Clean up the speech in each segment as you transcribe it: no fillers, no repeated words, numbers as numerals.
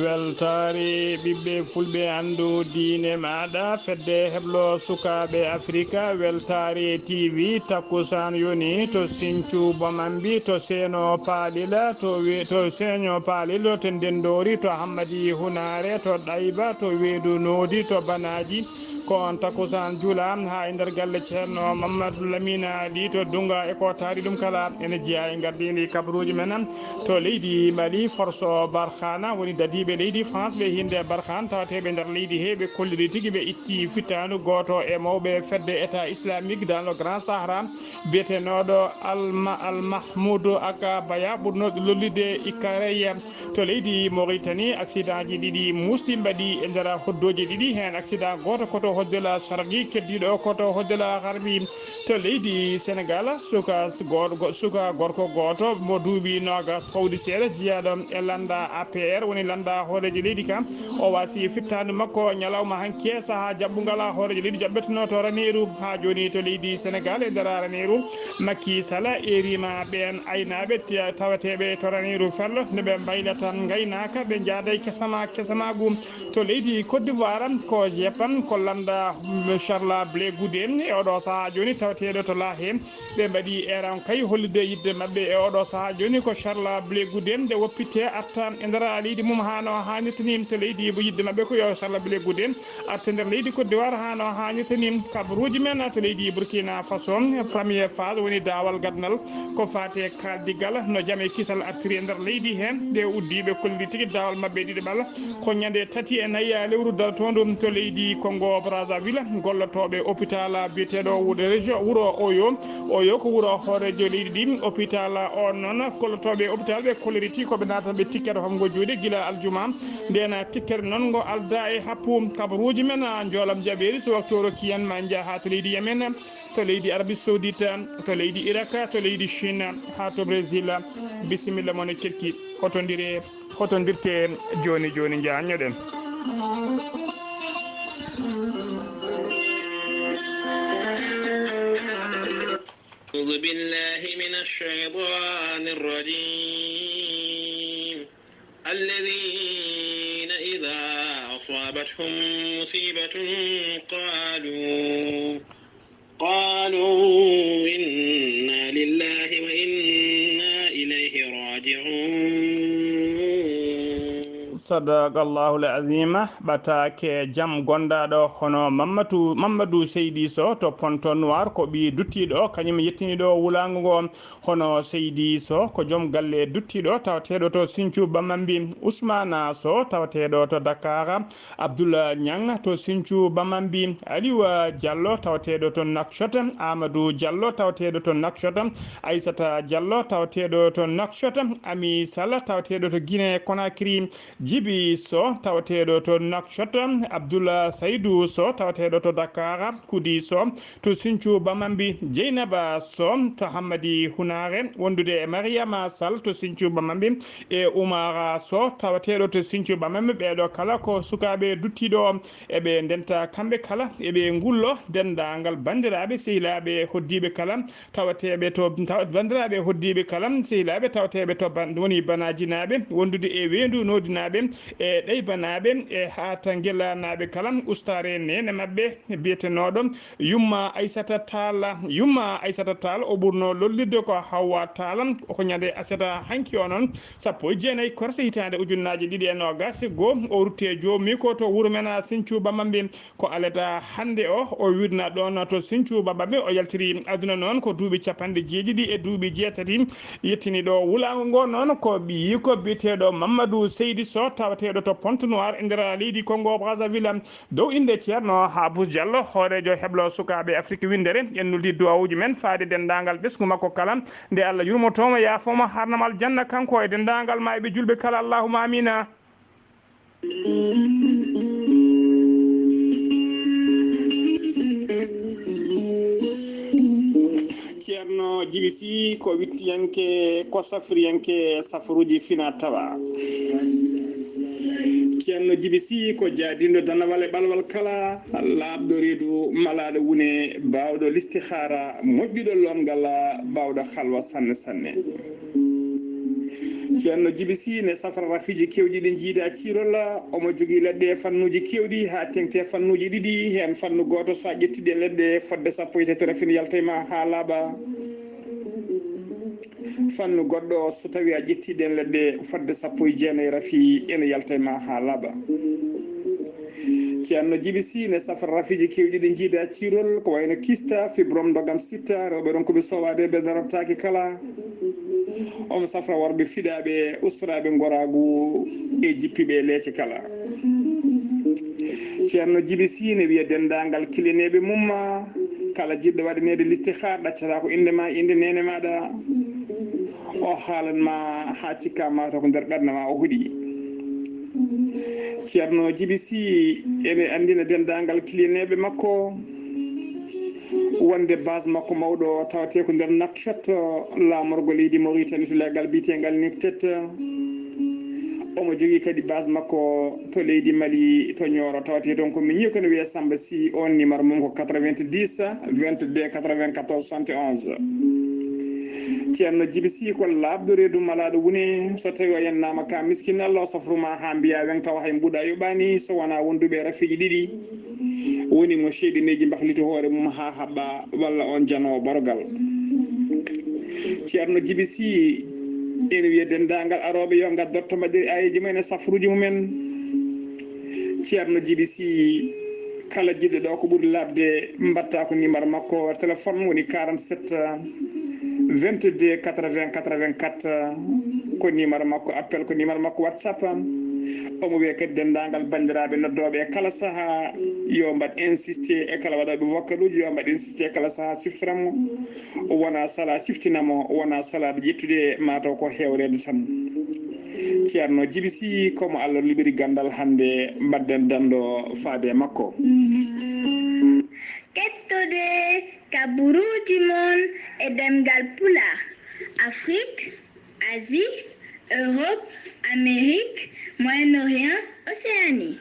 weltare ɓiɓɓe fulɓe andu diine maɗa fedde heblo sukaɓe africa weltare tv takkusan yoni to Sinthiou Bamambi to Seno Palila to Seño Palilo to Ndendori to Hammadi Hunare to Ɗayba to Weedu Nodi to Banaji ko on takkusan juula ha e nder galle ceerno Mamadou Lamine Ali to Dunga e ko taari ɗum kala ene jeeya e gardini kabaruji men to leydi Mali force Barkhana woni dadiɓe leydi France ɓe hinde Barkhane tawateɓe nder leydi he ɓe kolliri tigui ɓe itti fittanu goto e mawɓe fedde état islamique dans le Grand Sahara biyetenoɗo Al Mahmoudou Aka Baya ɓurnoɗo lollide Ikareya to leydi Mauritanie accident ji ɗiɗi musɗi mbaɗi e nder hoddoji ɗiɗi hen accident goto koto hoddela Sargui keddiɗo koto hoddela Harbi to leydi Sénégal suka gorko goto mo duuɓi nogas fawdi seeɗa jeeyaɗo e landa APR woni landa hooreji leydi kam o wasi fittanu makko ñalawma hanke saaha jabbugal hooreji leydi jaɓɓeteno to Ranerou ha joni to leydi Sénégal e nder Ranerou Macky Sall erima ɓen aynaɓe tawateɓe to Ranerou fello noɓe mbaylata gaynaka ɓe jaaday kesamagum to leydi Côte d'Ivoire ko jepan ko landa Charles Blé Goudé e oɗo saaha joni tawateɗo to Lahe ɓe mbaɗi eran kay hollide yidde mabɓe e oɗo saaha joni ko Charles Blé Goudé nde woppite arta e nder leydi mum hano hannirtani to leydi bo yidde mabɓe ko yo Charles Blé Goudé arta nder leydi Côte d'Ivoire hano hannirtani kabaruji men to leydi Burkina Faso première phase woni dawal gadnal ko fate kaldigal no jaame kisal artiri e nder leydi hen ɓe uddi ɓe kolliri tigui dawal mabɓe ɗiɗiɓal ko ñande tati e nayyi lewru daltondu to leydi Congo Brazzaville gollotoɓe hôpital biyeteɗo région wuuro Oyo ko wuuro hoorejo leydi ɗi hôpital o noon gollotoɓe hôpital ɓe kolliriti koɓe natataɓe ticket homgo juuɗe guila aljuma ndena ticket noon ngo alda e happu kabaruji men joolam jaɓeri so waktu rokiyen ma jaaha to leydi Yemen to leydi Arabie Saoudite to leydi Irak to leydi Chine ha to Brésil bisimilla moon e kerki hotodirte joni jañoɗen. أعوذ بالله من الشيطان الرجيم الذين إذا أصابتهم مصيبة قالوا إنا لله وإنا إليه راجعون Sadakallahu al-azima ɓatake jaam gonɗaɗo hono Mamadou Seydi Sow to Ponto Noir ko ɓi duttiɗo kañum yettiniɗo wulago ngo hono Seydi Sow ko joom galle duttiɗo tawateɗo to Sinthiou Bamambi Ousmane Sow tawateɗo to Dakar Abdoulaye Niang to Sinthiou Bamambi Aliou Diallo tawateɗo to Nouakchott Amadou Diallo tawateɗo to Nouakchott Aissata Diallo tawateɗo to Nouakchott Ami Sall tawateɗo to Guinée Conakry Djibi Sow tawateɗo to Nouakchott Abdoulaye Saydou Sow tawateɗo to Dakar Koudi Sow to Sinthiou Bamambi Dieynaba Sow to Hammadi Hunare wondude e Mariama Sall to Sinthiou Bamambi e Oumar Sow tawateɗo to Sinthiou Bamambi ɓeɗo kala ko sukaɓe duttiɗo eɓe ndenta kamɓe kala eɓe ngullo dendagal bandiraɓe sehilaɓe hoddiɓe kala tawateɓe to bandiraɓe hoddiɓe kala sehilaɓe tawateɓe to woni banajinaɓe wondude e Wendu nodinaɓe e ɗeybanaɓe e hata guelanaɓe kala ustare nene mabɓe biyetenoɗo Yumma Aissata Tall o ɓurno lollidde ko Hawwa Tall ko ñande asata hanki o noon 19 korse hitande ujunnaje 2020 o rutte jomi ko to wuuro men Sinthiou Bamambi ko aleta hande o wirna ɗon to Sinthiou Bamambi o yaltiri aduna noon ko duuɓi 9 e duuɓi 7 yettini ɗo wulago ngo noon ko ɓiyi ko biyeteɗo Mamadou Seydi Sow tawateɗo to Ponto Noir e nder leydi Congo Brazzaville dow inde ceerno Habou Diallo hoorejo heblo sukaɓe Afrique windere en nuldi duwawuji men faade dendagal ɓesgu makko kala nde Allah yurmotomo yaafoma harnamal janna kanko e dendagal mayɓe julɓe kala allahuma amina. ceerno Djiby Sy ko wittiyanke ko safriyanke safaruji fina tawa ceerno Djiby Sy ko jaadindo danawal e ɓalwal kala laaɓɗo reedu malaɗo wune bawɗo listihara moƴƴuɗo longal bawɗo halwa sanne sanne ceerno Djiby Sy ne safara rafiji kewɗi ɗi jiida cirol omo jogui leɗɗe fannuji kewɗi ha tengte fannuji ɗiɗi hen fannu goto so a ƴettiɗe leɗɗe fodde 17 rafine yaltayma ha laaɓa fannu goɗɗo so tawi a ƴettiɗen leɗɗe fodde 19 rafi ene yaltayma ha laaɓa ceerno Djiby Sy ne safara rafiji kewɗi ɗi jiida cirol ko wayno kista fibrom dogam sitta rewɓe ɗon koɓe sowade ɓe darotaki kala omo safra worɓe fiɗaɓe ustaraɓe goragu e jippiɓe leece kala ceerno Djiby Sy ne wiya dendagal kilineɓe mumma kala jiɗɗo waɗanede listihar ɗaccata ko indema inde nene maɗa o haalanma ha cikka mata ko nder ɓerde ma o huuɗi ceerno Djiby Sy ene andina dendagal kilineɓe makko wonde base makko mawɗo tawate ko nder Nouakchott lamorgo leydi Mauritanie to leggal bitegal Nictet omo jogui kadi base makko to leydi Mali to Nioro tawate toon ko miñi kono wiye Samba Sy on numéro mum ko 90 22 94 71 ceerno Djiby Sy ko labdo reedu malaɗo wune so tawi o yennama ka miskinallah o safruma ha mbiya wen taw hay mbuɗa yoɓani so wona wonduɓe rafiji ɗiɗi woni mo sheeɗineji mbahliti hoore mum ha haɓɓa walla on janowo borogal ceerno Djiby Sy ene wiya dendagal aroɓe yo gaddorto mbaɗɗiri ayeji mumen e safruji mumen ceerno Djiby Sy kala jiɗɗo ɗo ko ɓuuri labde mbatta ko numéro makko téléphone woni 47 22 80 84 ko numéro makko appel ko numéro makko WhatsApp omo wiya kadi dendagal bandiraɓe noddoɓe e kala saaha yo mbaɗ insisté e kala waɗoɓe vocal uji yo mbaɗ insisté kala saaha siftoramo wona sala siftinamo wona salade ƴettude mataw ko hewrede tan ceerno Djiby Sy komo Allah liberi gandal hande mbadden dando faade makko kettude kaburuji mon e demgal pulaar Afrique, Asie, Europe, Amérique, Moyen-Orient, Océanie.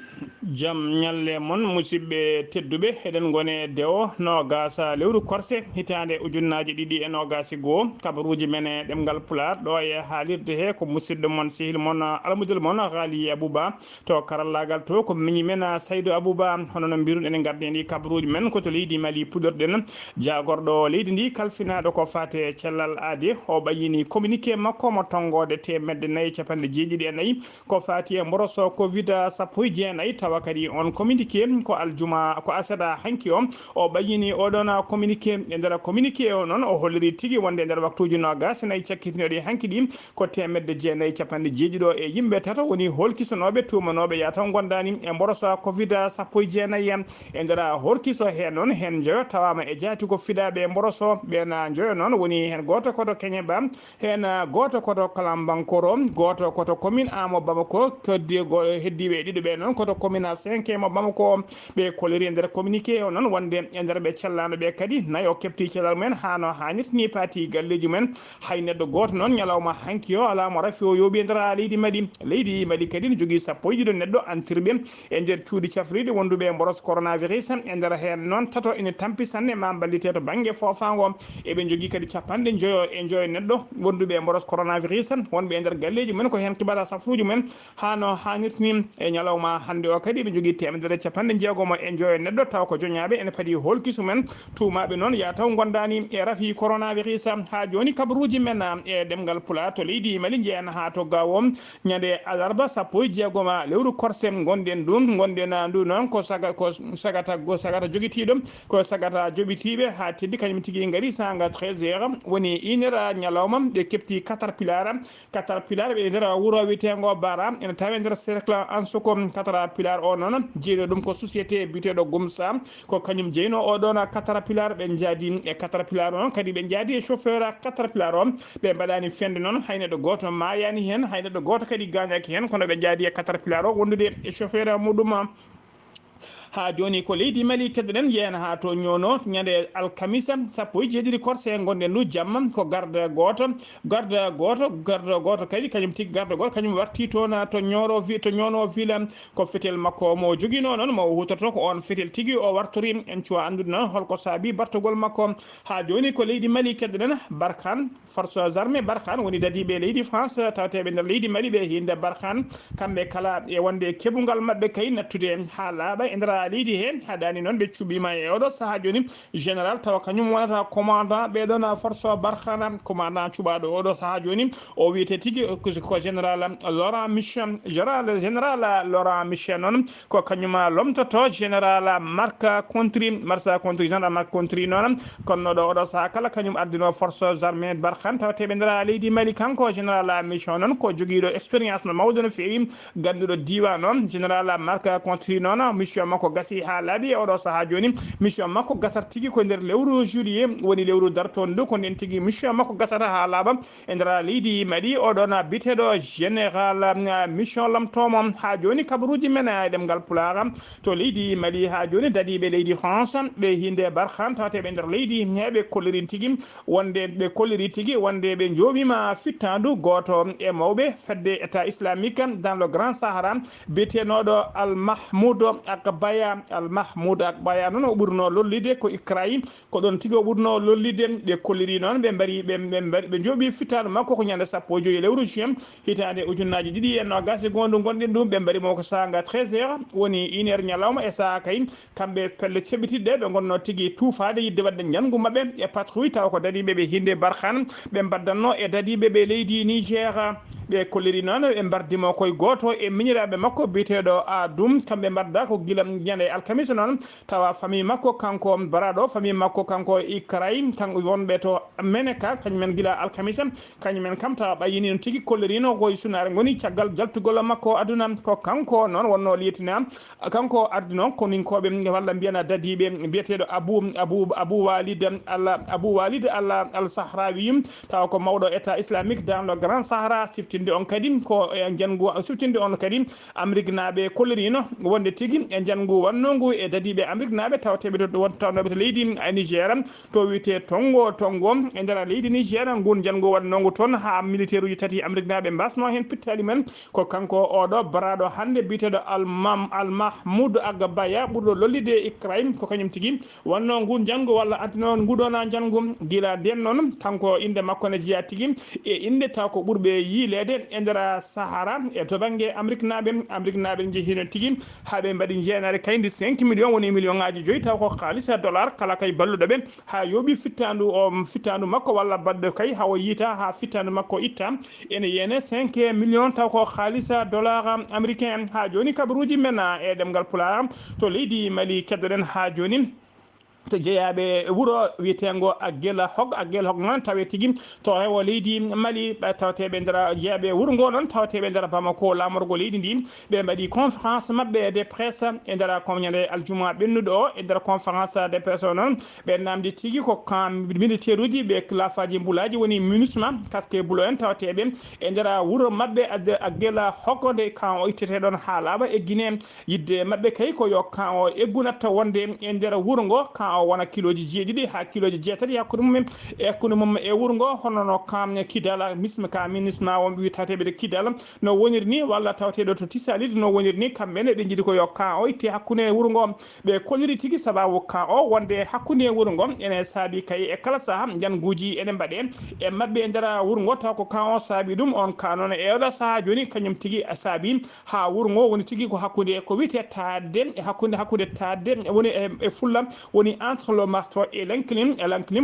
jam ñalle mon musidɓe tedduɓe eɗen gone dewo nogasa lewru korse hitande ujunnaji ɗiɗi e nogasi goho kabaruji men e ɗemgal pular ɗo e haalirde he ko musidɗo mon sehil mon almudel mon haali Abouba to karallagal to ko miñi men Saydou Abouba hono no mbiruɗen ene gardi ndi kabaruji men koto leydi Mali puɗorɗen jagorɗo leydi ndi kalfinaɗo ko fate cellal aade o ɓayini communiqué makko mo tongode temedde 454 ko fati e mboroso covid 19 tawa kadi on communiqué ko aljuma ko asada hanki o ɓayini oɗon communiqué e nder communiqué o noon o holliri tigui wonde e nder waktuji nogas nayyi cakkitinoɗe hanki ɗi ko temedde 950 e yimɓe tato woni holkisonoɓe tumanoɓe ya taw gondani e mboroso covid 19 e nder holkiso he noon hen joyo tawama e jaati ko fiɗaɓe mboroso ɓena joyo noon woni hen goto koto Keñeba hen goto koto Kalambankoro goto koto commune Amo Bamako toddi heddiɓe ɗiɗo ɓe noon koto commune 5 mo Bamako ɓe koliri e nder communiqué o noon wonde e nder ɓe cellano ɓe kadi nayi o kepti cellal mumen hano hannirtini paati galleji mumen hay neɗɗo goto noon ñalawma hanki o ala mo rafi o yooɓi e nder leydi Mali kadi ne jogui 11 neɗɗo antirɓe e nder cuuɗi cafriɗe wonduɓe mboros coronavirus e nder hen noon tato ene tampi sanne ma ballite to banggue fofago eɓe jogui kadi 50 neɗɗo wonduɓe mboros coronavirus wonɓe e nder galleji mumen ko hen kibaɗa safruji mumen hano hannirtini e ñalawma hande o kadi ɓe jogui 160 neɗɗo taw ko joñaɓe ene paadi holkisu men tumaɓe noon ya taw gondani e rafi coronavirus ha joni kabaruji men e ɗemgal pula to leydi Mali jeeyan ha to gawom ñande alarba 16 lewru korse gonɗen ndu noon ko sagata joguitiɗo ko sagata joɓitiɓe ha teddi kañum tigui gaari sanga 13h woni 1h ñalawma ɓe kepti caterpillar ɓe nder wuuro wiyetego bara ene tawi nder cercle en soko caterpillar o noon jeeɗo ɗum ko société biteɗo Gumsa ko kañum jeyno oɗon caterpillar ɓe jaadi e caterpillar on kadi ɓe jaadi e chauffeur caterpillar o ɓe mbaɗani fende noon hay neɗɗo goto mayani hen hay neɗɗo goto kadi gañaki hen kono ɓe jaadi e caterpillar o wondude e chauffeur muɗum ha joni ko leydi Mali kedden yen ha to nyono nyande alkamisa sappo e jeeɗiɗi korse gonde ndu jamma ko garde goto kadi kanyum tig garde goto kanyum warti toon to ñoono villa ko fetel makko mo jogino noon mo hutoto ko on fetel tigi o wartori en cuwa andude noon holko saabi bartogol makko ha joni ko leydi Mali kedden Barkhane forces armées Barkhane woni dadiɓe leydi France tawteɓe nder leydi Mali ɓe hinde Barkhane kamɓe kala e wonde keɓugal mabɓe kay nattude ha laaɓa e nder leydi he haɗani noon ɓe cuɓima e oɗo saaha joni général tawa kañum wonata commandant ɓeɗon force Barkhane commandant cuɓaɗo oɗo saaha joni o wiyete tigui ko général Laurent Michel général Laurent Michel noon ko kañum lomtoto général Marc Contry général Marc Contry noon kono ɗo oɗo saaha kala kañum ardino forces armées Barkhane tawateɓe nder leydi Mali kanko général Michel noon ko joguiɗo expérience no mawɗo no fewi ganduɗo diwan noon général Marc Contry noon mission makko gasi ha laaɓi e oɗo saaha joni mission makko gasat tigui ko nder lewru juillet woni lewru darton ndu ko nden tigui mission makko gasata ha laaɓa e nder leydi Mali oɗon biteɗo général mission lamtomo ha joni kabaruji men ɗemgal Pulaar to leydi Mali ha joni dadiɓe leydi France ɓe hinde Barkhane tawateɓe nder leydi heɓe kolliri tigui wonde ɓe jomima fittandu goto e mawɓe fedde état islamique dans le grand Sahara bitenoɗo Al Mahmoud Akbaya noon o ɓurno lollide ko Ikrayi ko ɗon tigui o ɓurno lollide ɓe kolliri noon ɓe jooɓi fittadu makko ko ñande 15 lewru juin hitande ujunnaji ɗiɗi e nogas e gonɗu gonɗin ɗum ɓe mbarimo ko sanga 13h woni 1h ñalawma e saha kay kamɓe pelle ceɓitiɗɗe ɓe gonno tigui tuufade yidde wadde ñangu mabɓe e patrouille taw ko dadiɓe ɓe hinde Barkhane ɓe baddanno e dadiɓe ɓe leydi Niger ɓe kolliri noon ɓe mbardimo koye goto e miñiraɓe makko biteɗo Adoum kamɓe mbarda ko guila ñande alkamisa noon tawa famille makko kanko baraɗo famille makko kanko Ikray kanko wonɓe to Menaka kañumen guila alkamisa kañumen kam tawa ɓayini no tigui kollirino koye sunare goni caggal jaltugol makko aduna ko kanko noon wonno liyetina kanko ardi noon koninkoɓe walla mbiyana dadiɓe biyeteɗo Abou Walid al Sahrawi tawa ko mawɗo état islamique dans le grand Sahara siftinde on kadi ko jangu siftinde on kadi Amérique naɓe kollirino wonde tigui e jangu wannongu e dadiɓe Amérique naɓe tawateɓe to tawnoɓe to leydi Niger to wiyete tongo e nder leydi Niger ngun jangu wannongu toon ha militaire uji tati Amérique naɓe mbasno hen pittali men ko kanko oɗo baraɗo hande biteɗo Al Mahmoud Akbaya ɓurɗo lollide Ibrahim ko kañum tigui wanno ngu jangu walla adino nguɗona jangu gila den noon kanko inde makko ne jeeya tigui e inde taw ko ɓurɓe yiilede e nder Sahara e to banggue Amérique naɓe jeehino tigui haɓe mbaɗi jeenare kaydi 5 millions woni million ngaji 5 taw ko haalisa dollar kala kay balluɗoɓe ha yooɓi fittandu makko walla badɗo kay hawo yiita ha fittandu makko itta ene yene 5 millions taw ko haalisa dollar américain ha joni kabaruji men e ɗemgal Pulaar to leydi Mali keddoɗen ha joni to jeeyaɓe wuuro wiyetengo Aguel Hog noon tawe tigui to rewo leydi Mali tawateɓe nder jeeyaɓe wuuro ngo noon tawateɓe nder Bamako lamorgo leydi ndi ɓe mbaɗi conférence mabɓe de presse e nder komñande aljuma ɓennuɗo o e nder conférence de presse o noon ɓe namdi tigui ko camp militaire uji ɓe lafaji mbulaji woni MINUSMA casque bulo en tawateɓe e nder wuuro mabɓe Aguel Hog nde camp o itteteɗon ha laaɓa e Guinée yidde mabɓe kay ko yo camp o eggunatta wonde e nder wuuro ngo camp o wona kiloji 7 ha kiloji 7 hakkude mum e wuuro ngo hono no kam Kidal MINUSMA wonɓe wiyatateɓe de Kidal no woniri ni walla tawateɗo to Tissalit no woniri ni kamɓene ɓe jiiɗi ko yo camp o itte hakkude wuuro ngo ɓe kolliri tigui sababu camp o wonde hakkude wuuro ngo ene saabi kay e kala saaha janguji ene mbaɗe e mabɓe e nder wuuro ngo taw ko camp o saabi ɗum on camp noon e oɗo saaha joni kañum tigui saabi ha wuuro ngo woni tigui ko hakkude ko wiyete tadde hakkude tadde woni e fulla woni entre le marteau et l'enclume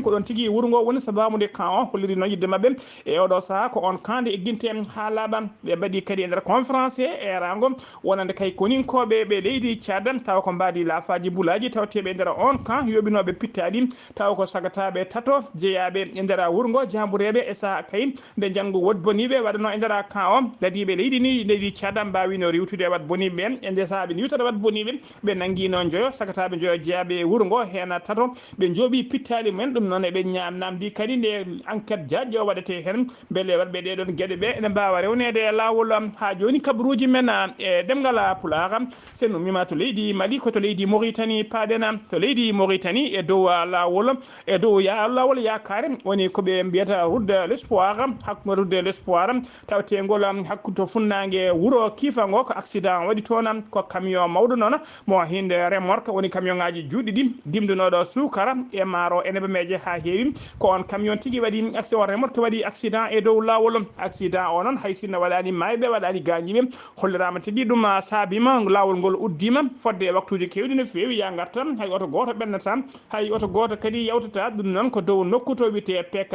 ko ɗon tigui wuuro ngo woni sababude camp o holliri no yidde mabɓe e oɗo saaha ko on camp de egginte ha laaɓa ɓe mbaɗi kadi e nder conférence e rango wonande kay koninkoɓe ɓe leydi Tchad taw ko mbadi laafaji bulaji tawteɓe e nder on camp yoɓinoɓe pittaɗi taw ko sagataɓe tato jeeyaɓe e nder wuuro ngo jambureɓe e saaha kay nde janggo wod boniɓe waɗano e nder camp o ladiɓe leydi Tchad mbawino riwtude wat boniɓe e nde saaha ɓe riwtata wat boniɓe ɓe nanguino joyo sagataɓe joyo jeeyaɓe wuuro ngo hen tato ɓe jooɓi pittali men ɗum noon eɓe namdi kadi nde enquête jaƴƴo waɗete hen beele waɗɓe ɗeɗon gueɗe ɓe ene mbawa rewnede e lawol ha joni kabaruji men e ɗemgal pulaar sen ummima to leydi Mali ko to leydi Mauritanie paaɗen to leydi Mauritanie e dow lawol e dow lawol yakare woni koɓe mbiyata route de l'espoir hakkude route de l'espoir tawtegol hakkude to funnague wuuro kiifango ko accident waɗi toon ko camion mawɗo noon mo hinde remorque woni camion ngaji juɗɗi ɗi dimdunoɗo sukara e maaro eneɓe meeje ha heewi ko on camion tigui waɗi accident remorque waɗi accident e dow lawol accident o noon hay sinno waɗani mayɓe waɗani gañiɓe hollirama tigui ɗum saabima lawol ngol uddima fodde e waktuji kewɗi no fewi ya garta hay oto goto ɓennata hay oto goto kadi yawtata ɗum noon ko dow nokku to wiyete PK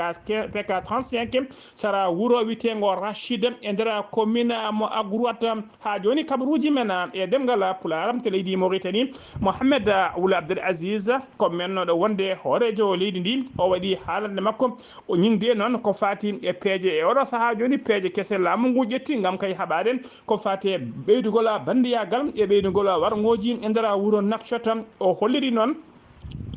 35 sara wuuro wiyetego Rachid e nder commune mo Agroat ha joni kabaruji men e demgal pulaar to leydi Mauritanie Mohamed Ould Abdel Aziz ko mennoɗo wonde hoorejo leydi ndi o waɗi haalande makko o ñingde noon ko fati e peeje e oɗo saaha joni peeje kese laamu ngu ƴetti gam kay haɓade ko fati e ɓeydugol bandiyagal e ɓeydugol wargoji e nder wuuro Nouakchott o holliri noon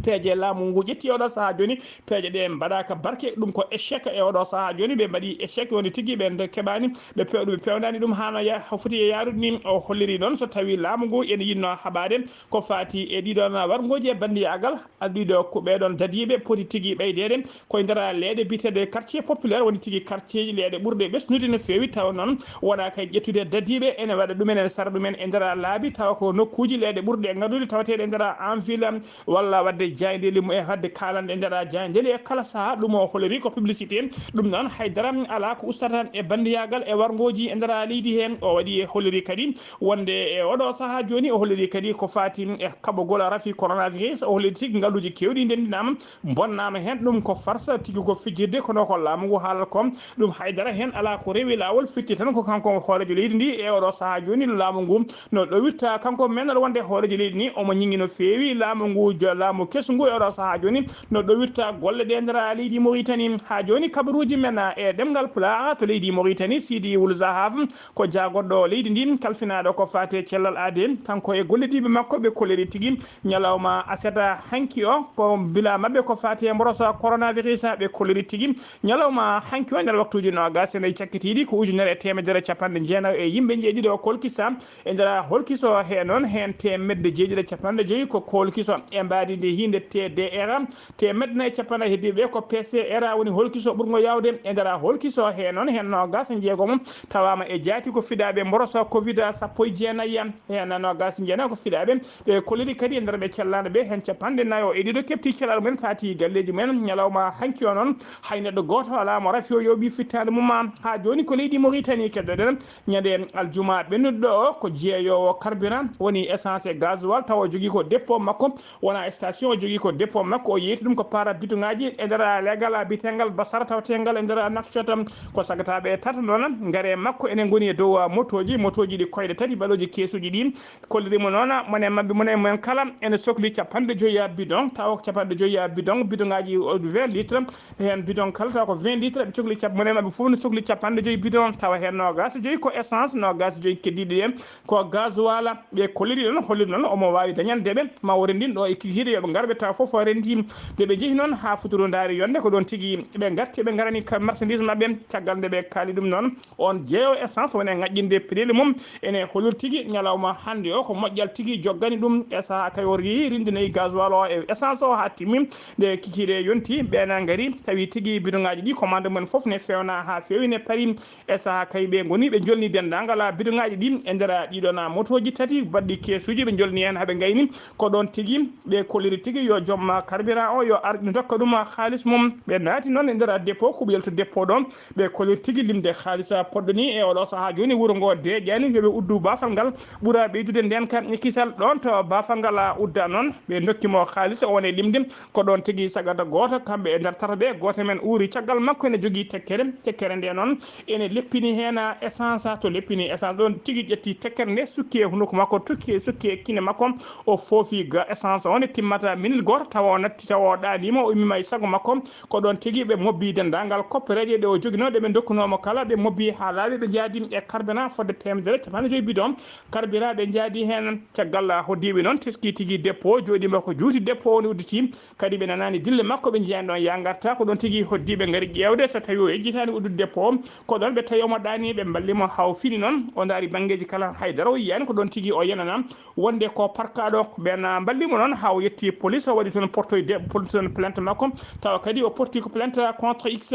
peeje laamu ngu ƴetti oɗo saaha joni peeje ɗe mbaɗaka barke ɗum ko échec e oɗo saaha joni ɓe mbaɗi échec woni tigui ɓe keɓani ɓe pewɗo ɓe pewnani ɗum hano foti e yarude ni o holliri noon so tawi laamu ngu ene yinno haɓade ko fati e ɗiɗon wargoji e bandiyagal ɗiɗo ko ɓeɗon dadiɓe poti tigui ɓeydede koye nder leeɗe biteɗe quartier populaire woni tigui quartier ji leeɗe ɓurde ɓesnude no fewi taw noon wona kay ƴettude dadiɓe ene waɗa ɗumen ene sara ɗumen e nder laabi tawa ko nokkuji leeɗe ɓurde gandude tawateɗe e nder en ville walla wadde jayndeli e hadde kalande e nder jayndeli e kala saaha ɗum o holliri ko publicité ɗum noon haydara ala ko ustata e bandiyagal e wargoji e nder leydi hen o waɗi e holliri kadi wonde e oɗo saaha joni o holliri kadi ko fati e kaɓogol rafi coronavirus o holliri tigui ngalluji kewɗi ndendinama bonnama hen ɗum ko farsa tigui ko fijirde kono ko laamu ngu haalata ko ɗum haydara hen ala ko rewi lawol fitti tan ko kanko hoorejo leydi ndi e oɗo saaha joni laamu ngu no ɗowirta kanko mennoɗo wonde hoorejo leydi ni omo ñingui no fewi laamu ngu laamu kesngu e oɗo saaha joni no ɗowirta golle ɗe nder leydi Mauritanie ha joni kabaruji men e ɗemgal pulaar to leydi Mauritanie Sidi Ould Zahaf ko jagoɗɗo leydi ndi kalfinaɗo ko fate cellal aade kanko e gollediɓe makko ɓe koleri tigui ñalawma aseta hanki o ko bila mabɓe ko fate mborosa coronavirus ɓe koleri tigui ñalawma hanki o nder waktuji nogas e cakkitiɗi ko ujunere e temedere capanɗe jeenayi e yimɓe jeeɗiɗo o kolkisa e nder holkiso he noon hen temedde jeeɗiɗi capanɗe joyyi ko kolkiso e mbadide hinde TDR temedde nayyi capanɗe heddiɓe ko PCR woni holkiso ɓurgo yawde e nder holkiso he noon hen nogas jeegom tawama e jaati ko fiɗaɓe mborosa covid sappo e jeenayyi hen nogas jeenayi ko fiɗaɓe ɓe koleri kadi e nder ɓe cellano ɓe hen capanɗe nayyi e ɗiɗo kepti cellal mumen faati galleji mumen ñalawma hanki o noon hay neɗɗo goto ala mo rafi o yooɓi fittade mum ha joni ko leydi Mauritanie keddoɗen ñande aljuma ɓennuɗo o ko jeeyowo carburant woni essence e gasoil tawa o jogui ko dépôt makko wona station o jogui ko dépôt makko o yeyti ɗum ko para bitugaji e nder legal bitengal basara tawategal e nder Nouakchott ko sagataɓe tata noon gaare makko enen goni e dow motoji ɗi koyɗe tati baɗoji kesuji ɗi kollirimo noon mone mabɓe monen men kala ene sohli capanɗe joyyi bidon tawa ko capanɗe joyyi bidongaji 20 litres hen bidon kala tawa ko 20 litres ɓe cohli monen mabɓe foof ne sohli capanɗe joyyi bidon tawa hen nogas joyyi ko essence nogas joyyi keddiɗe ɗe ko gasoil ɓe kolliri ɗon holliri noon omo wawi dañandeɓe ma o rendin ɗo e kikiɗe yoɓe garɓe tawa foof o rendi nde ɓe jeehi noon ha futuro daari yonde ko ɗon tigui ɓe garti ɓe garani marchandise mabɓe caggal nde ɓe kaali ɗum noon on jeeyo essence woni ŋaƴƴinde peɗeli mum ene holliri tigui ñalawma hande o ko moƴƴal tigui joggani ɗum e saaha kay o rindinayi gasoil o e essence o ha timmi nde kikiɗe yonti ɓena gaari tawi tigui bidoŋaji ɗi commande mumen foof ne fewna ha fewi ne paari e saaha kay ɓe goni ɓe jolni dendagal bidoŋaji ɗi e nder ɗiɗon motoji tati baɗɗi kesuji ɓe jolni hen haaɓe gayni ko ɗon tigui ɓe kolliri tigui yo joom carburant o yo ar ɗum dokka ɗum haalis mum ɓe naati noon e nder dépôt ko ɓiyel to dépôt ɗon ɓe kolliri tigui limde haalis podɗo ni e oɗo saaha joni wuuro ngo deƴƴani yoɓe uddu bafal ngal ɓuura ɓeydude nden kam kisal ɗon to bafal ngal udda noon ɓe dokkimo haalis o wone limde ko ɗon tigui sagata goto kamɓe e nder tata ɓe goto men uuri caggal makko ene jogui tekkere nde noon ene leppini hen essence to leppini essence ɗon tigui ƴetti tekkere nde sukki e hunukko makko sukki e kine makko o foofi ga essence o nde timmata minute goto tawa natti tawa ɗanima o ummima e sago makko ko ɗon tigui ɓe mobbi dendagal koppereje ɗe o joguino ɓe dokkunomo kala ɓe mobbi ha laaɓi ɓe jaadi e carburant fodde 150 bidon carburant ɓe jaadi hen caggal hoddiɓe noon teski tigui dépôt joɗima ko juuti dépôt woni udditi kadi ɓe nanani dille makko ɓe jeyani ɗon ya garta ko ɗon tigui hoddiɓe gaari ƴewde so tawi o yejjitani uddude dépôt ko ɗon ɓe tawi omo ɗani ɓe ballimo haw fini noon o daari banggueji kala haydara o yiyani ko ɗon tigui o yenana wonde ko parkaɗo ɓen ballimo noon ha o yetti police o waɗi toon portoyde police toon plainte makko tawa kadi o porti ko plainte contre x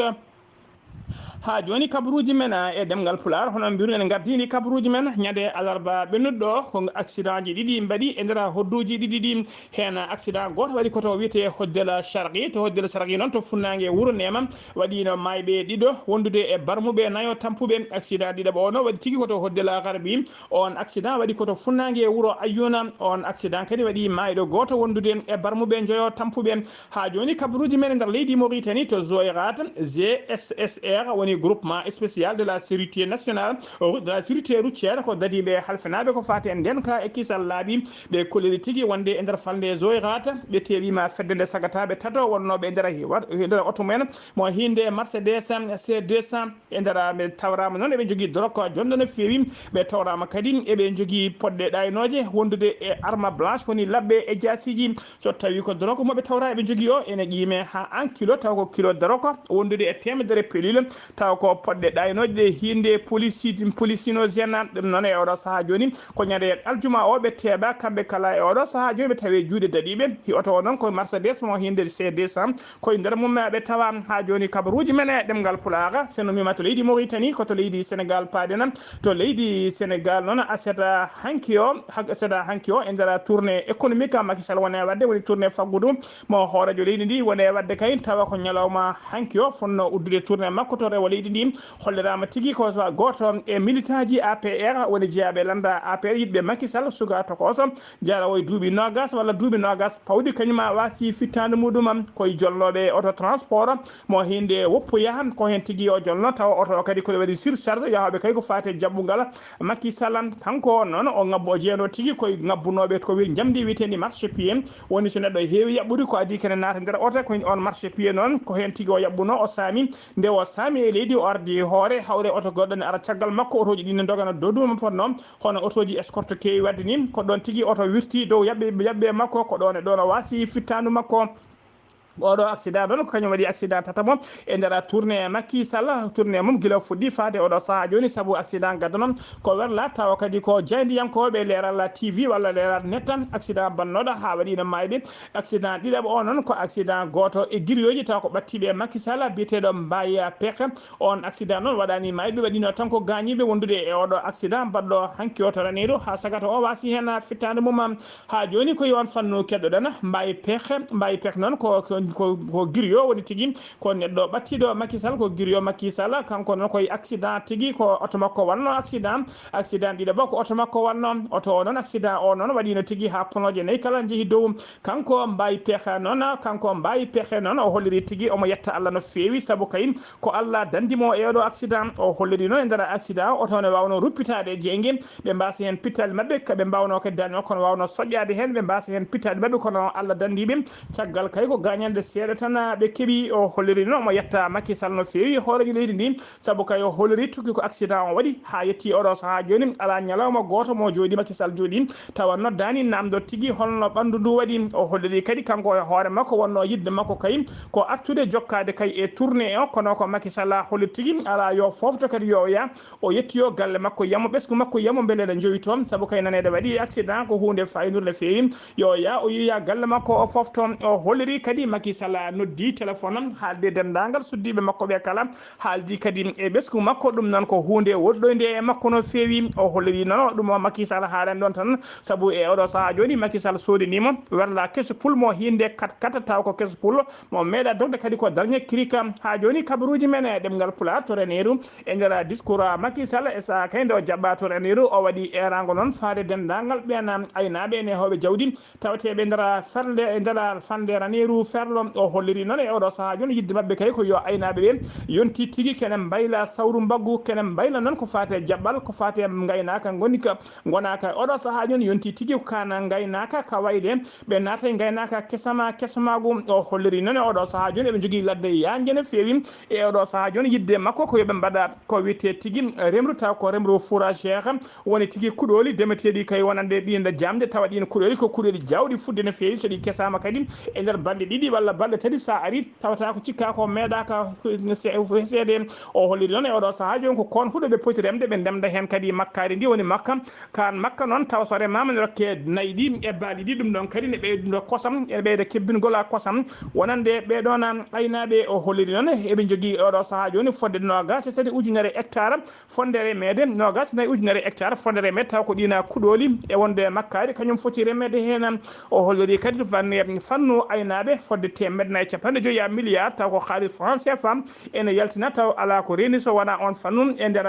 ha joni kabaruji men e demgal pular hono mbiru en gardini kabaruji men ñande alarba ɓennuɗo ko accident ji ɗiɗi mbaɗi e nder hodduji ɗiɗi ɗi hen accident goto waɗi koto wiyete hoddel charqi to hoddel charqi noon to funnague wuuro nema waɗino mayɓe ɗiɗo wondude e barmuɓe nayo tampuɓe accident ɗiɗaɓa ono waɗi tigui koto hoddel garbi on accident waɗi koto funnague wuuro ayyuna on accident kadi waɗi mayɗo goto wondude e barmuɓe joyo tampuɓe ha joni kabaruji men e nder leydi Mauritanie to Zoyrat GSSR woni groupement spécial de la sécurité nationale de la sécurité routière ko dadi ɓe halfinaɓe ko fati en nden ka e kisal laaɓi ɓe koliri tigui wonde e nder falde Zoyrat ɓe teewima fedde nde sagataɓe tato wonnoɓe e nder auto men mo hinde Mercedes C200 e nder ɓe tawrama noon eɓe jogui drogue jonde no feewi ɓe tawrama kadi eɓe jogui podɗe ɗaynoje wondude e arme blanche woni labbe e jasiji so tawi ko drogue moɓe tawra eɓe jogui o ene qiime ha 1 kilo taw ko kilo drogue wondude e temedere pelule taw ko podɗe ɗaynoje ɗe hinde policinogène ɗum noon e oɗo saaha joni ko ñande aljuma o ɓe teeɓa kamɓe kala e oɗo saaha joni ɓe tawi juuɗe daɗiɓe hi oto o noon koye Mercedes mo hinde C200 koye nder mum ɓe tawa ha joni kabaruji men e ɗemgal pulaga sono mima to leydi Mauritanie koto leydi Sénégal paadena to leydi Sénégal noon aseɗa hanki o e nder tourné économique Macky Sall wone wadde woni tourné faggudu mo hoorejo leydi ndi wone wadde kay tawa ko ñalawma hanki o fonno uddude tourné makko to rewo leydi ndi hollirama tigui ko goto e militant ji APR woni jeeyaɓe landa APR yiɗɓe Macky Sall suga tokoso jarawo e duuɓi nogas walla duuɓi nogas pawɗi kañuma wasi fittande muɗum koye jolnoɓe auto transport mo hinde woppu yahan ko hen tigui o jolno tawa auto o kadi koɗe waɗi surcharge yahoɓe kay ko fate jabbugal Macky Sall kanko noon o ngabbo jeeyano tigui koye ngabbunoɓe ko wi jamdi witendi marché pied woni so neɗɗo heewi yaɓɓude ko adi kene naata nder auto ko on marché pied noon ko hen tigui o yaɓɓuno o saami nde o saami e leydi o ardi hoore hawre auto goɗɗo ne ara caggal makko autoji ɗi ne dogana dow duma fonno hono autoji escorte kewi wadde ni ko ɗon tigui auto wirti dow yaɓɓe makko ko ɗon e ɗon o wasi fittandu makko oɗo accident ɗon ko kañum waɗi accident tatamo e nder tourné Macky Sall tourné mum guila fuɗɗi fade oɗo saaha joni saabu accident gadda noon ko werla tawa kadi ko jeydiyankoɓe leeral TV walla leeral net accident bannoɗo ha waɗino mayɓe accident ɗiɗaɓa o noon ko accident goto e guirioji taw ko ɓattiɓe Macky Sall biyeteɗo Mbaye Pekhe on accident noon waɗani mayɓe waɗino tan ko gañiɓe wondude e oɗo accident mbaɗɗo hanki o to Ranérou ha sagata o wasi hen fittande mum ha joni koye on fannu keɗɗoɗen Mbaye Pekhe noon ko guirio woni tigui ko neɗɗo ɓattiɗo Macky Sall ko guirio Macky Sall kanko noon koye accident tigui ko auto makko wanno accident ɗiɗaɓa ko auto makko wanno auto o noon accident o noon waɗino tigui ha ponoje nayyi kala jeehi dow kanko Mbaye Pekhe noon o holliri tigui omo yetta Allah no fewi saabu kay ko Allah dandimo e oɗo accident o holliri noon e nder accident auto ne wawno ruppitade jeygue ɓe mbasa hen pittade mabɓe ɓe mbawno kadi dande makko kono wawno soƴƴade hen ɓe mbasa hen pittade mabɓe kono Allah dandiɓe caggal kay ko gagnande seeɗa tan ɓe keeɓi o holliri noon omo yetta Macky Sall no fewi hoorejo leydi ndi saabu kay o holliri tugui ko accident o waɗi ha yetti oɗo saaha joni ala ñalawma goto mo jooɗi Macky Sall jooɗi tawa noddani namdo tigui holno ɓandu ndu waɗi o holliri kadi kanko e hoore makko wonno yidde makko kay ko artude jokkade kay e tourné o kono ko Macky Sall holli tigui ala yo fofto kadi yo ya o yettiyo galle makko yamo ɓesgu makko yamo beele ne joyi toon saabu kay nanede waɗi accident ko hunde fayinurde fewi yo ya o yiya galle makko o fofto o holliri kadi Macky Sall noddi téléphone haalde dendagal suddiɓe makko ɓe kala haaldi kadi e ɓesgu makko ɗum noon ko hunde woɗɗoyde e makko no fewi o holliri noon ɗum o Macky Sall haalen ɗon tan saabu e oɗo saaha joni Macky Sall sodinimo werla keso poul mo hinde kat taw ko keso poul mo meeɗa dogde kadi ko dernier crique ha joni kabaruji men e ɗemgal Pulaar to Ranérou e nder discours Macky Sall e saaha kayde o jaɓɓa to Ranérou o waɗi erago noon faade dendagal ɓen aynaɓe ene hewɓe jawdi tawateɓe nder ferde e nder fande Ranérou ferlo Carlo o holliri non e oɗo saaha joni yidde mabɓe kay ko yo aynaɓe ɓe yonti tigui kenen mbayla sawru mbaggu kenen mbayla noon ko fate jaɓɓal ko fate gaynaka gonika gonaka oɗo saaha joni yonti tigui kana gaynaka ka wayde ɓe naata e gaynaka kesamagu o holliri noon e oɗo saaha joni eɓe jogui ladde yanje no fewi e oɗo saaha joni yidde makko ko yoɓe mbaɗa ko wiyete tigui remru taw ko remru fourragère woni tigui kuɗoli demeteɗi kay wonande ɗinde jamde tawa ɗin kuɗoli ko kuɗoli jawɗi fudde no fewi so ɗi kesama kadi e nder balɗe ɗiɗi walla balɗe tati sa ari tawata ko cikka ko meeɗaka seede o holliri noon e oɗo saaha joni ko kon huuɗo ɓe poti remde ɓe ndemda hen kadi makkari ndi woni makka kan makka noon taw so remama ne rokke nayyi ɗi e baali ɗi ɗum ɗon kadi ne ɓeydo kosam ene ɓeyda kebbingol kosam wonande ɓeɗon aynaɓe o holliri noon eɓe jogui oɗo saaha joni fodde nogas e tati ujunere hectare fondere meɗe nogas nayi ujunere hectare fondere meɗe taw ko ɗina kuɗoli e wonde makkari kañum foti remede hen o holliri kadi fannu aynaɓe fodde temedde nayyi capanɗe joyyi ya milliard taw ko haalis France CFA ene yaltina taw ala ko reni so wona on fannu e nder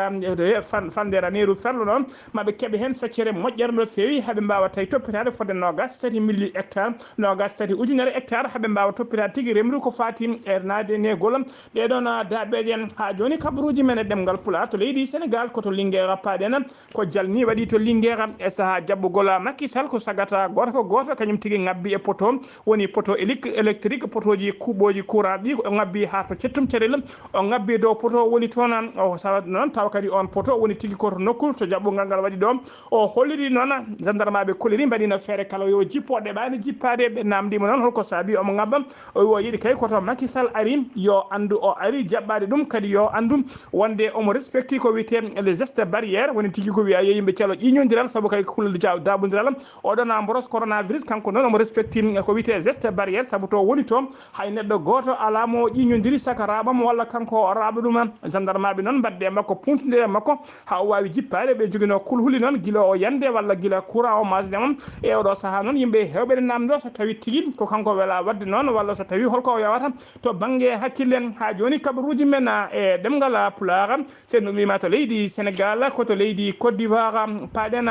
fandera neru ferlo noon maɓe keeɓe hen feccere moƴƴere no fewi haaɓe mbawa tawi toppitade fodde nogas tati milli hectare nogas tati ujunere hectare haaɓe mbawa toppitade tigui remru ko fati e nade negol ɗeɗon daɓeje ha joni kabaruji men e ɗemgal pulaar to leydi Sénégal koto Linguére paɗen ko jalni waɗi to Linguére e saaha jaɓɓugol Macky Sall ko sagata goto kañum tigui ngabbi e poto woni poto électrique potoji kuɓoji courant ɗi o ngabbi ha to cettum carel o ngabbi dow poto woni toon o salat noon taw kadi on poto woni tigui koto nokku to jaɓɓugal ngal waɗi ɗo o holliri noon gendarme koliri mbaɗino feere kala yo jippo ɗeɓani jippade ɓe namdima noon holko saabi omo ngabba o yiiɗi kay koto Macky Sall ari yo andu o ari jaɓɓade ɗum kadi yo andu wonde omo respecti ko wiyete les gestes barrière woni tigui ko wiya yo yimɓe calo ƴiñodiral saabu kay kullel dabodiral oɗon mboros coronavirus kanko noon omo respecti ko wiyete geste barrière saabu to woni to hay neɗɗo goto alamo ƴiñodiri saka raɓamo walla kanko o raɓa ɗum gendarme ɓe noon mbadde makko puntodire makko ha o wawi jippade ɓe joguino kulhuli noon guila o yande walla guila courant o masdemam e oɗo saaha noon yimɓe hewɓe namdo so tawi tigui ko kanko weela wadde noon walla so tawi holko o yawata to banggue hakkille ha joni kabaruji men e ɗemgal pulaar sen wima to leydi Sénégal koto leydi Côte d'Ivoire paɗen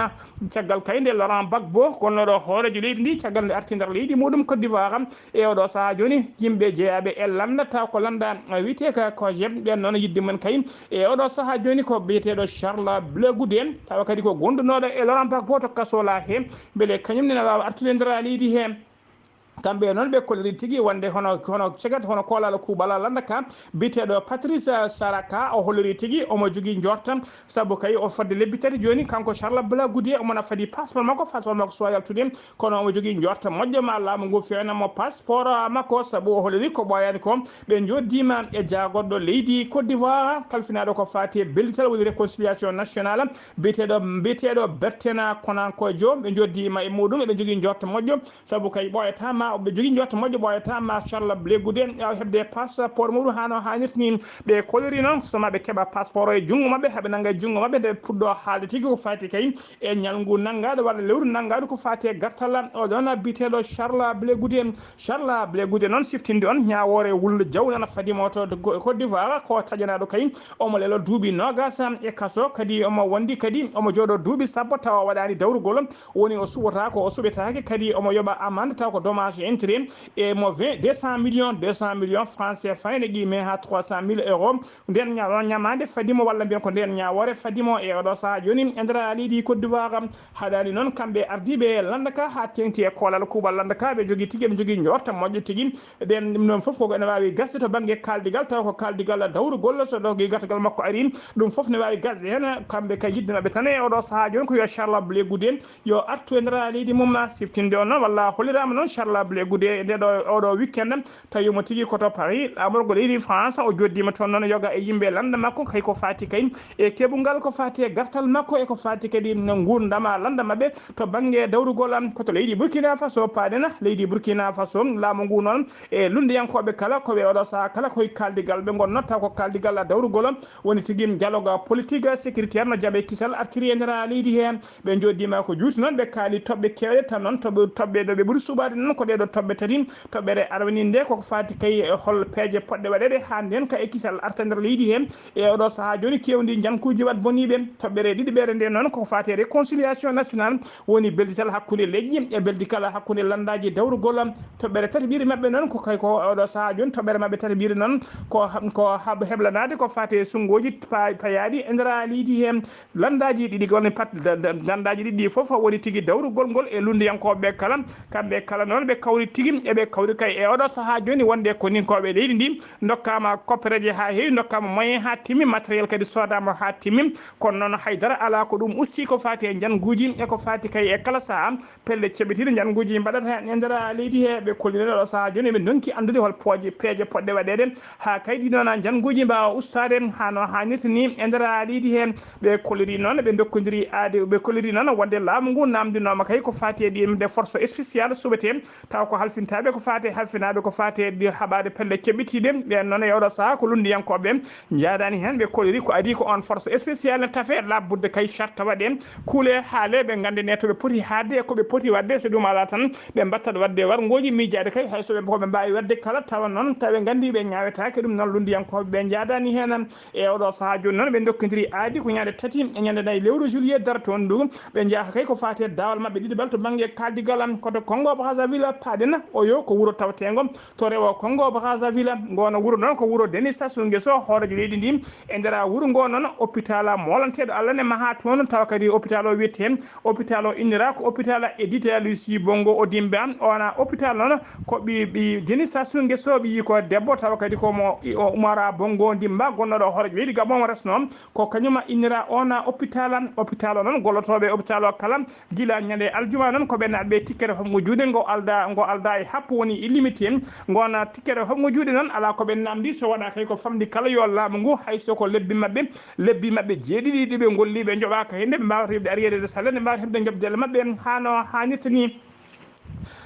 caggal kayde Laurent Gbagbo gonnoɗo hoorejo leydi ndi caggal nde arti nder leydi muɗum Côte d'Ivoire e oɗo saaha joni yimɓe jeeyaɓe e landa taw ko landa wiyete ko jem ɓen noon yidde men kay e oɗo saaha joni ko biyeteɗo Charles Blé Goudé tawa kadi ko gondunoɗo e Laurent Gbagbo to kasola he beele kañum nene wawa artude nder leydi he kamɓe noon ɓe kolliri tigui wonde hono cegat hono kolala kuuɓala landaka biteɗo Patrice Saraka o holliri tigui omo jogui jortam saabu kay o fodde lebbi tati joni kanko Charles Blé Goudé omona faadi passeport makko so yaltude kono omo jogui jorta moƴƴo ma laamu ngu fewnamo passeport makko saabu o holliri ko ɓoyani ko ɓe joddima e jagoɗɗo leydi Côte d'Ivoire kalfinaɗo ko fati bellital woni réconciliation nationale biteɗo Bertena Konankojo ɓe joddima e muɗum eɓe jogui jorta moƴƴo saabu kay ɓoyatama ɓe jogui jotto moƴƴo ɓoyatama Charles Blé Goudé hebde passeport muɗum hano hannirtini ɓe koliri noon so maɓe keeɓa passeport o e junggo mabɓe haaɓe nangga e junggo mabɓe nde puɗɗo haalde tigui ko fati kay e ñalngu nanggaɗo walla lewru nanggaɗo ko fati e gartal oɗon biteɗo Charles Blé Goudé noon siftinde on ñawore wullo jaw nana fadimo to Côte d'Ivoire ko taƴanaɗo kay omo lelo duuɓi nogas e kaso kadi omo wondi kadi omo jooɗo duuɓi sappo tawa waɗani dawrugol woni o suɓata ko o suɓetake kadi omo yoɓa amende taw ko dommage intérêt e mo 200 millions francs CFA ene qimi ha 300 000 euros nden ñamade fadimo walla mbiyan ko nden ñawore fadimo e oɗo saaha joni e nder leydi Côte d'Ivoire haɗani noon kamɓe ardiɓe landaka ha tengti e kolal kuuɓal landaka ɓe jogui tigui ɓe jogui jorta moƴƴo tigui nden ɗum noon foof koko ene wawi gasde to banggue kaldigal taw ko kaldigal dawrugol so ɗo gartagal makko ari ɗum foof ne wawi gasde hen kamɓe kay yidde mabɓe tan e oɗo saaha joni ko yo Charles Blé Goudé yo artu e nder leydi mum siftinde on noon walla hollirama noon Charles Blé Goudé nde ɗo oɗo weekend tawimo tigui koto Paris amorgo leydi France o joddima toon noon yoga e yimɓe landa makko kay ko fati kay e keɓugal ko fati e gartal makko e ko fati kadi gurdama landa mabɓe to banggue dawrugol koto leydi Burkina Faso paɗena leydi Burkina Faso laamu ngu noon e lundiyankoɓe kala koɓe oɗo saaha kala koye kaldigal ɓe gonno taw ko kaldigal dawrugol woni tigui dialogue politique sécuritaire no jaaɓe kisal artiri e nder leydi hen ɓe joddima ko juuti noon ɓe kaali toɓɓe kewɗe tan noon toɓɓe ɗo ɓe ɓuuri suɓade noon ko ɗo toɓɓe tati toɓɓere arwani nde koko fati kay hol peeje poɗɗe waɗede ha nden ka ekkisal arta nder leydi hen e oɗo saaha joni kewndi jankuji wat boniɓe toɓɓere ɗiɗi ɓere nde noon koko fati réconciliation nationale woni beldital hakkude leƴƴi e beldikala hakkude landaji dawrugol toɓɓere tati ɓiiri mabɓe noon ko kay ko oɗo saaha joni toɓɓere mabɓe tati ɓiiri noon ko heblanade ko fati sungoji payaɗi e nder leydi hen landaji ɗiɗi woni pat landaji ɗiɗi foof woni tigui dawrugol ngol e lundiyankoɓe kala kamɓe kala noon ɓe kawri tigui eɓe kawri kay e oɗo saaha joni wonde ko ninkoɓe leydi ndi dokkama koppereje ha heewi dokkama moyen ha timmi matériel kadi sodama ha timmi kono noon haydara ala ko ɗum usti ko fati e janguji e ko fati kay e kala saaha pelle ceɓitiɗe janguji mbaɗata e nder leydi he ɓe kollino ɗo saaha joni ɓe donki andude hol peeje poɗɗe waɗede ha kay ɗiɗon janguji mbawa ustade hano hannirta ni e nder leydi he ɓe kolliri noon ɓe dokkodiri aade ɓe kolliri noon wonde laamu ngu namdinoma kay ko fati e ɗi force spéciale suɓete taw ko halfintaɓe ko fati halfinaɓe ko fati ɗi haɓade pelle keɓɓitiɗe ɓen noon e oɗo saaha ko lundiyankoɓe jaadani hen ɓe kolliri ko adi ko on force spéciale tafe labudde kay charte waɗe kuule haale ɓe gandine to ɓe poti haadde e koɓe poti wadde so ɗum ala tan ɓe mbattat wadde wargoji miijade kay haysoɓe koɓe mbawi wadde kala tawa noon tawi gandi ɓe ñawetake ɗum noon lundiyankoɓe ɓe jaadani hen e oɗo saaha joni noon ɓe dokkodiri aadi ko ñande tati e ñande nayyi lewru juillet darto on ndu ɓe jaaha kay ko fati dawal mabɓe ɗiɗiɓal to banggue kaldigal koto Congo Brazzaville paadena o yo ko wuuro tawtego to rewo Congo Brazzaville ngono wuuro noon ko wuuro Denis Sassou Nguesso hoorejo leydi ndi e nder wuuro ngo noon hôpital molanteɗo Allah ne maha toon tawa kadi hôpital o wiyete hôpital o innira ko hôpital Edita Lucie Bongo Odimbe ona hôpital noon ko ɓi Denis Sassou Nguesso ɓi ko debbo tawa kadi komo Oumara Bongo Dimba gonnoɗo hoorejo leydi Gabon resno ko kañuma innira ona hôpital o noon gollotoɓe hôpital o kala gila ñande aljuma noon ko ɓe natɓe tikkere homgo juuɗe ngo alda e happu woni illimité gona tikkere homgo juuɗe noon ala ko ɓe namdi so waɗa kay ko famdi kala yo laamu ngu hayso ko lebbi mabɓe jeeɗiɗi ɗiɓe golli ɓe joɓaka hende ɓe mbawata hebde arriéré salaire ɓe mbawata hebde jobdele mabɓe hano hannirta ni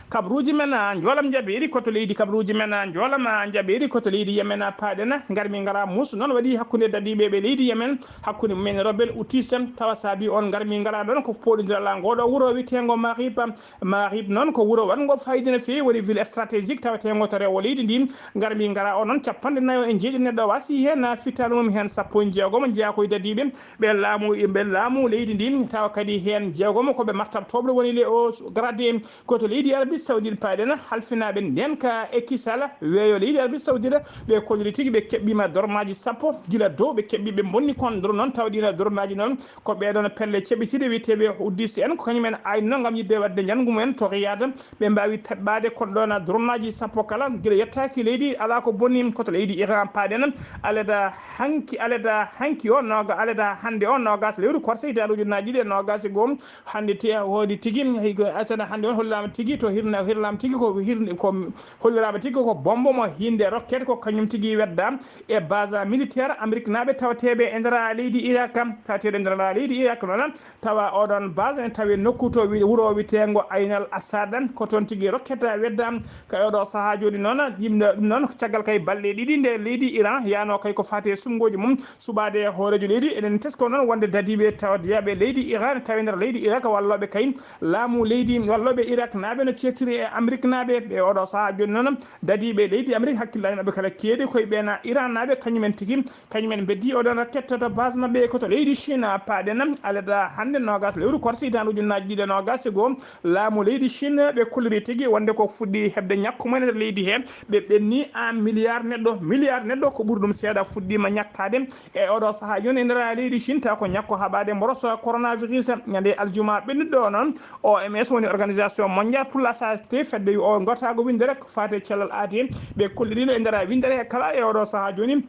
kabruji men jolam jaɓiri koto leydi kabruji men jolam jaɓiri koto leydi Yemen paɗena garmi gara musu noon waɗi hakkude dadiɓe ɓe leydi Yemen hakkude mumen rebel outisem tawa saabi on garmi gara ɗon ko poɗodirala ngoɗo wuuro witego Marib noon ko wuuro watgo fayida no fewi woni ville stratégique tawatego to rewo leydi ndi garmi gara o noon 49 e jeeɗi neɗɗo wasi hen fital mum hen 16 jeeya koye dadiɓe ɓe laamu leydi ndi tawa kadi hen jeegomo koɓe martabtoɓe woni le o gradé koto leydi Arabie Saoudite paɗena halfinaɓe nden ka ekkisal weeyo leydi Arabie Saoudite ɓe kolliri tigui ɓe keɓɓima dormaji sappo gila dow ɓe keɓɓi ɓe bonni kon dor noon tawa ɗino dormaji noon ko ɓeɗon pelle ceɓitiɗe wiyeteɓe uddisi en ko kañumen ayno gam yidde wadde jangu mumen to riyada ɓe mbawi taɓɓade kon ɗon dormaji sappo kala guila yettaki leydi ala ko bonni koto leydi Iran paɗena aleda hanki o aleda hande o nogas lewru korse hitaɗe ujunnaji ɗiɗi e nogas e goho hande te wodi tigui asana hande on hollama tigui to hirlama tigui ko hollirama tigui ko bombe mo hinde roquette ko kañum tigui wedda e base militaire Amérique naɓe tawateɓe e nder leydi Irak tawateɗe e nder leydi Irak noon tawa oɗon base en tawi nokku to wuuro witego Aynal Asad ko toon tigui roquette wedda kay oɗo saaha joni noon yimɓe ɗum noon caggal kay balɗe ɗiɗi nde leydi Iran yano kay ko fati e sumgoji mum suɓade hoorejo leydi eɗen tesko noon wonde dadiɓe tawa jeeyaɓe leydi Iran tawi nder leydi Irak walloɓe kay laamu leydi walloɓe Irak naɓe no cettiri e Amérique naɓe ɓe oɗo saaha joni noon dadiɓe leydi Amérique hakkillaji mabɓe kala keedi koye ɓena Iran naɓe kañumen tigui kañumen beddi oɗon kettoto base mabɓe koto leydi Chine paɗena aleda hande nogas lewru korsi tan ujunnaji ɗiɗi nogas e goho laamu leydi Chine ɓe kolliri tigui wonde ko fuɗɗi hebde ñakku mumen e nder leydi he ɓe ɓenni 1 milliard neɗɗo ko ɓuuri ɗum seeɗa fuɗɗima ñakkade e oɗo saaha joni e nder leydi Chine taw ko ñakko haɓade mboroso coronavirus ñande aljuma ɓennuɗo noon OMS woni organisation mondiale pour la santé fedde o gotago windere ko fate cellal aadi ɓe kollirino e nder windere kala e oɗo saaha joni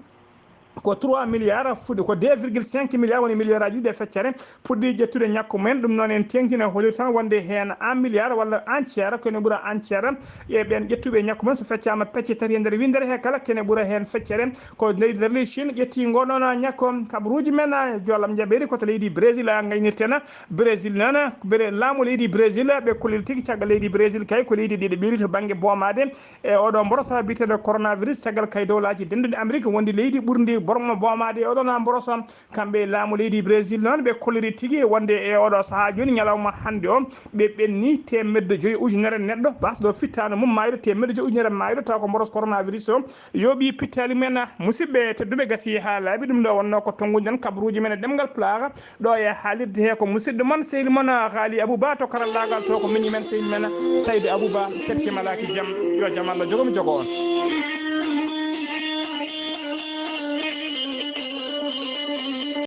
ko 3 milliards fuɗi ko 2,5 milliards woni milliard aji ɗiɗi e feccere puɗɗi ƴettude ñakku men ɗum noon en tengtine holir tan wonde hen 1 milliard walla entiére kene ɓuura entiére e ɓen ƴettuɓe ñakku men so feccama pecce tati e nder windere he kala kene ɓuura hen feccere ko leydi nder leydi Chine ƴetti ngoɗon ñakko kabaruji men jolam jaɓeri koto leydi Brésil gaynirten Brésil noon laamu leydi Brésil ɓe kolliri tigui caggal leydi Brésil kay ko leydi ɗiɗi ɓiiri to banggue boomade e oɗo mborosa biteɗo coronavirus caggal kay dowlaji dendude Amérique wondi leydi ɓurdi bormo bomade o ɗon ambroson kamɓe laamu leydi Brésil noon ɓe kolliri tigi wonde e oɗo sahaa joni ñalawma hande o ɓe ɓenni temedde 5 ujunere neɗɗo basɗo fittano mum mayɗo temedde 5 ujunere mayɗo taw ko mboros coronavirus o yooɓi pittali men musidɓe tedduɓe gasi ha laaɓi ɗum ɗo wonno ko tonguji non kabaruji men e ɗemgal pulaar ɗo e haalirde he ko musidɗo moon sehli moon haali Abouba to karallagal to ko miñi men sehli men Saydou Abouba kettimalaki jaam yo jaam Allah jogomi jogo on